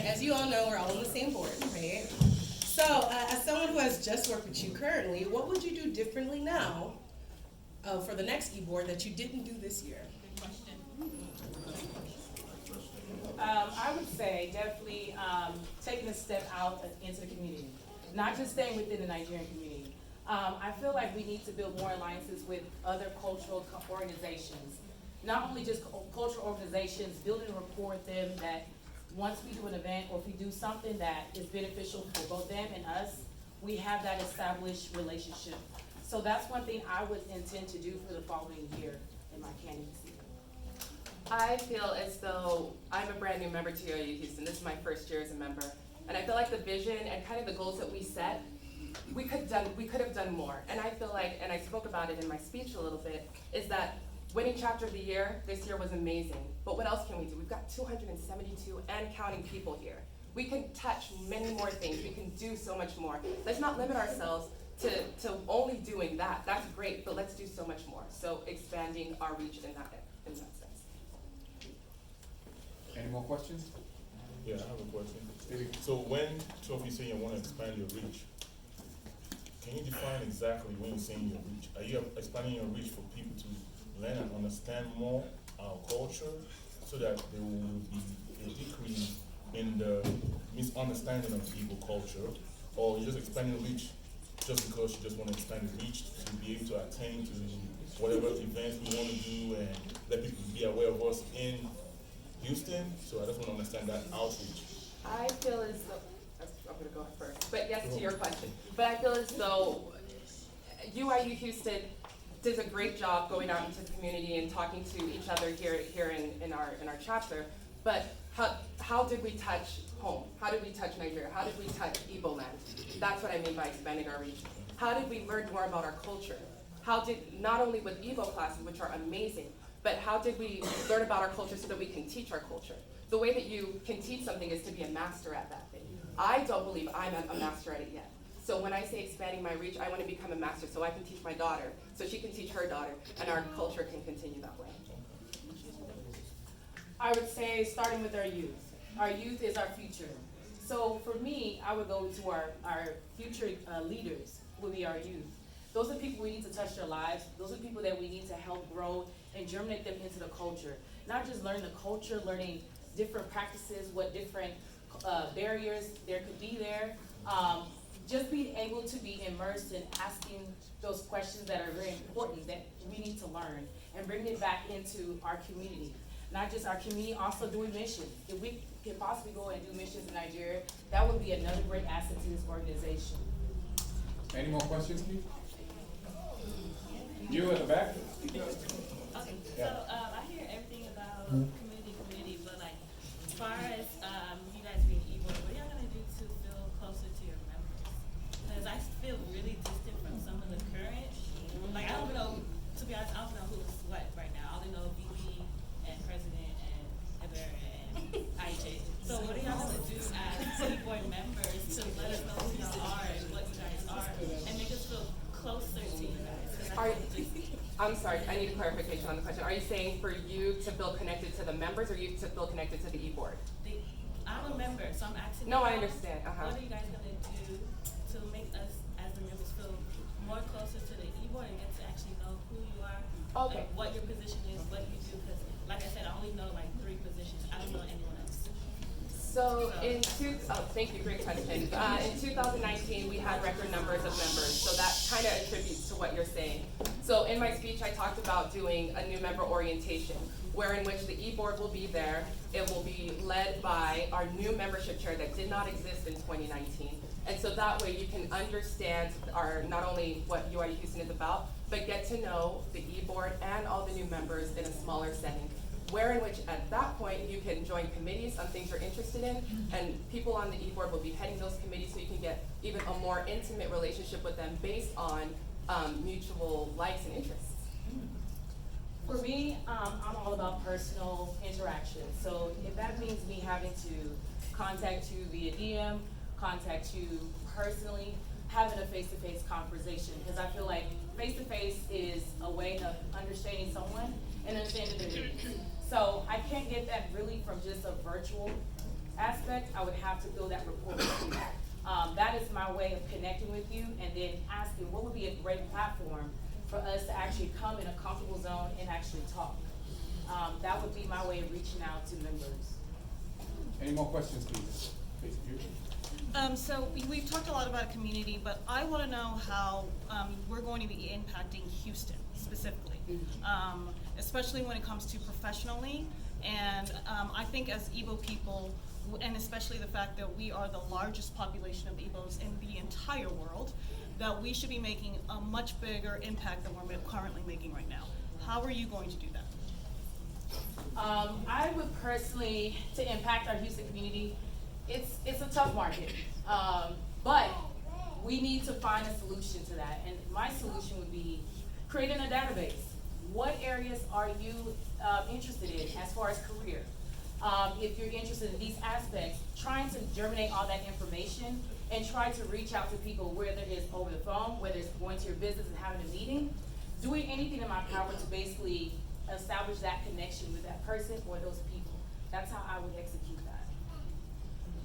as you all know, we're all on the same board, right? So, as someone who has just worked with you currently, what would you do differently now for the next e-board that you didn't do this year? Good question. I would say definitely taking a step out into the community, not just staying within the Nigerian community. I feel like we need to build more alliances with other cultural organizations. Not only just cultural organizations, building a rapport with them that once we do an event or if we do something that is beneficial for both them and us, we have that established relationship. So that's one thing I would intend to do for the following year in my candidacy. I feel as though I'm a brand new member to UIU Houston. This is my first year as a member. And I feel like the vision and kind of the goals that we set, we could have done more. And I feel like, and I spoke about it in my speech a little bit, is that winning chapter of the year this year was amazing. But what else can we do? We've got 272 and counting people here. We can touch many more things. We can do so much more. Let's not limit ourselves to only doing that. That's great, but let's do so much more. So expanding our reach in that sense. Any more questions? Yeah, I have a question. Stevie? So when Trophy saying you want to expand your reach, can you define exactly when you're saying your reach? Are you expanding your reach for people to learn and understand more our culture so that there will be a decrease in the misunderstanding of the Igbo culture? Or you're just expanding reach just because you just want to expand the reach to be able to attain to whatever events we want to do and let people be aware of us in Houston? So I just want to understand that outreach. I feel as though, I'm going to go first, but yes to your question. But I feel as though UIU Houston does a great job going out into the community and talking to each other here in our chapter. But how did we touch home? How did we touch Nigeria? How did we touch Igbo land? That's what I mean by expanding our reach. How did we learn more about our culture? How did, not only with Igbo classes, which are amazing, but how did we learn about our culture so that we can teach our culture? The way that you can teach something is to be a master at that thing. I don't believe I'm a master at it yet. So when I say expanding my reach, I want to become a master so I can teach my daughter, so she can teach her daughter, and our culture can continue that way. I would say starting with our youth. Our youth is our future. So for me, I would go to our future leaders, will be our youth. Those are people we need to touch their lives. Those are people that we need to help grow and germinate them into the culture. Not just learn the culture, learning different practices, what different barriers there could be there. Just being able to be immersed in asking those questions that are very important that we need to learn and bring it back into our community. Not just our community, also doing missions. If we can possibly go and do missions in Nigeria, that would be another great asset to this organization. Any more questions, please? You at the back? Okay, Yeah. so I hear everything about community, but like as far as you guys being Igbo, what are y'all gonna do to feel closer to your members? Because I feel really distant from some of the current. Like I don't know, to be honest, I don't know who's what right now. I only know VP and President and Ever and IJ. So what are y'all gonna do as board members to let us know who y'all are and what you guys are and make us feel closer to you guys? 'Cause I feel I'm sorry, I need clarification on the question. Are you saying for you to feel connected to the members or you to feel connected to the e-board? I'm a member, so I'm asking. No, I y'all, understand. What are you guys gonna do to make us as the members feel more closer to the e-board and get to actually know who you are? Okay. Like what your position is, what you do, because like I said, I only know like 3 positions. I don't know anyone else. So thank you, great question. In 2019, we had record numbers of members, so that kind of attributes to what you're saying. So in my speech, I talked about doing a new member orientation, where in which the e-board will be there. It will be led by our new membership chair that did not exist in 2019. And so that way you can understand not only what UIU Houston is about, but get to know the e-board and all the new members in a smaller setting. Where in which at that point you can join committees on things you're interested in, and people on the e-board will be heading those committees so you can get even a more intimate relationship with them based on mutual likes and interests. For me, I'm all about personal interaction. So if that means me having to contact you via DM, contact you personally, having a face-to-face conversation, because I feel like face-to-face is a way of understanding someone and understanding their needs. So I can't get that really from just a virtual aspect, I would have to build that rapport with you. That is my way of connecting with you and then asking what would be a great platform for us to actually come in a comfortable zone and actually talk. That would be my way of reaching out to members. Any more questions, please? Please, you. So we've talked a lot about community, but I want to know how we're going to be impacting Houston specifically, especially when it comes to professionally. And I think as Igbo people, and especially the fact that we are the largest population of Igbos in the entire world, that we should be making a much bigger impact than we're currently making right now. How are you going to do that? I would personally, to impact our Houston community, it's a tough market, but we need to find a solution to that. And my solution would be creating a database. What areas are you interested in as far as career? If you're interested in these aspects, trying to germinate all that information and try to reach out to people, whether it's over the phone, whether it's going to your business and having a meeting, doing anything in my power to basically establish that connection with that person or those people. That's how I would execute that.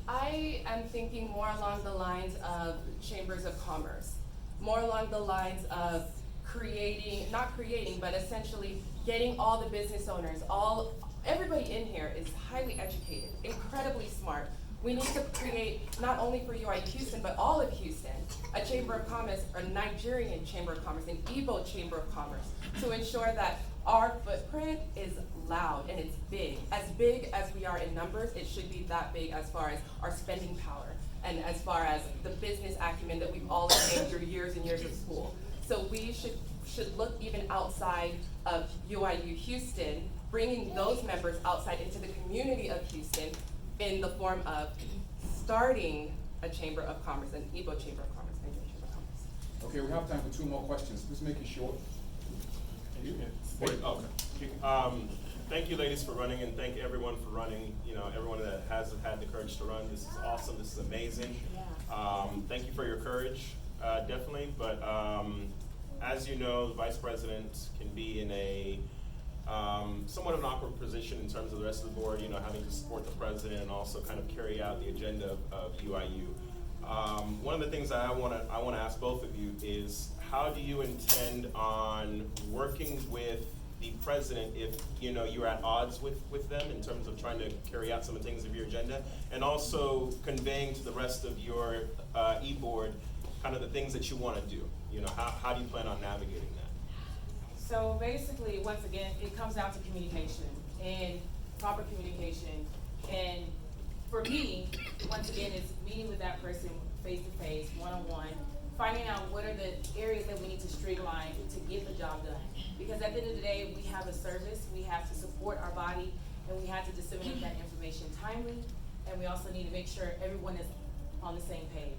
I am thinking more along the lines of chambers of commerce, more along the lines of not creating, but essentially getting all the business owners, everybody in here is highly educated, incredibly smart. We need to create, not only for UIU Houston, but all of Houston, a chamber of commerce, a Nigerian chamber of commerce, an Igbo chamber of commerce, to ensure that our footprint is loud and it's big. As big as we are in numbers, it should be that big as far as our spending power and as far as the business acumen that we've all attained through years and years of school. So we should look even outside of UIU Houston, bringing those members outside into the community of Houston in the form of starting a chamber of commerce, an Igbo chamber of commerce, Nigerian chamber of commerce. Okay, we have time for 2 more questions. Please make it short. You can. Thank you, ladies, for running, and thank everyone for running. You know, everyone that has had the courage to run. This is awesome. This is amazing. Thank you for your courage, definitely. But as you know, the vice president can be in a somewhat of an awkward position in terms of the rest of the board. You know, having to support the president and also kind of carry out the agenda of UIU. One of the things that I want to ask both of you is, how do you intend on working with the president if you're at odds with them in terms of trying to carry out some of the things of your agenda, and also conveying to the rest of your e-board kind of the things that you want to do? How do you plan on navigating that? So basically, once again, it comes down to communication and proper communication. And for me, once again, it's meeting with that person face to face, one-on-one, finding out what are the areas that we need to streamline to get the job done. Because at the end of the day, we have a service, we have to support our body, and we have to disseminate that information timely, and we also need to make sure everyone is on the same page.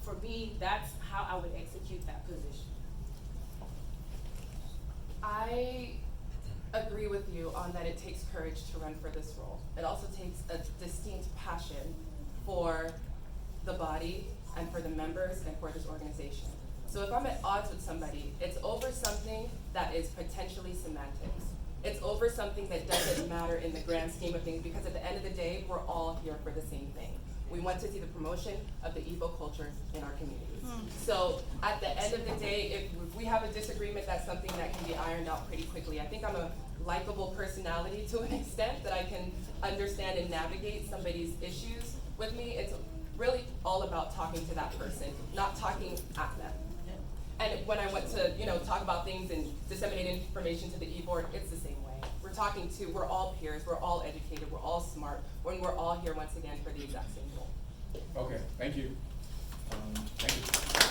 For me, that's how I would execute that position. I agree with you on that it takes courage to run for this role. It also takes a distinct passion for the body and for the members and for this organization. So if I'm at odds with somebody, it's over something that is potentially semantics. It's over something that doesn't matter in the grand scheme of things, because at the end of the day, we're all here for the same thing. We want to see the promotion of the Igbo culture in our communities. So at the end of the day, if we have a disagreement, that's something that can be ironed out pretty quickly. I think I'm a likable personality to an extent that I can understand and navigate somebody's issues with me. It's really all about talking to that person, not talking at them. And when I went to, talk about things and disseminate information to the e-board, it's the same way. We're all peers, we're all educated, we're all smart, when we're all here once again for the exact same goal. Okay, thank you. Thank you.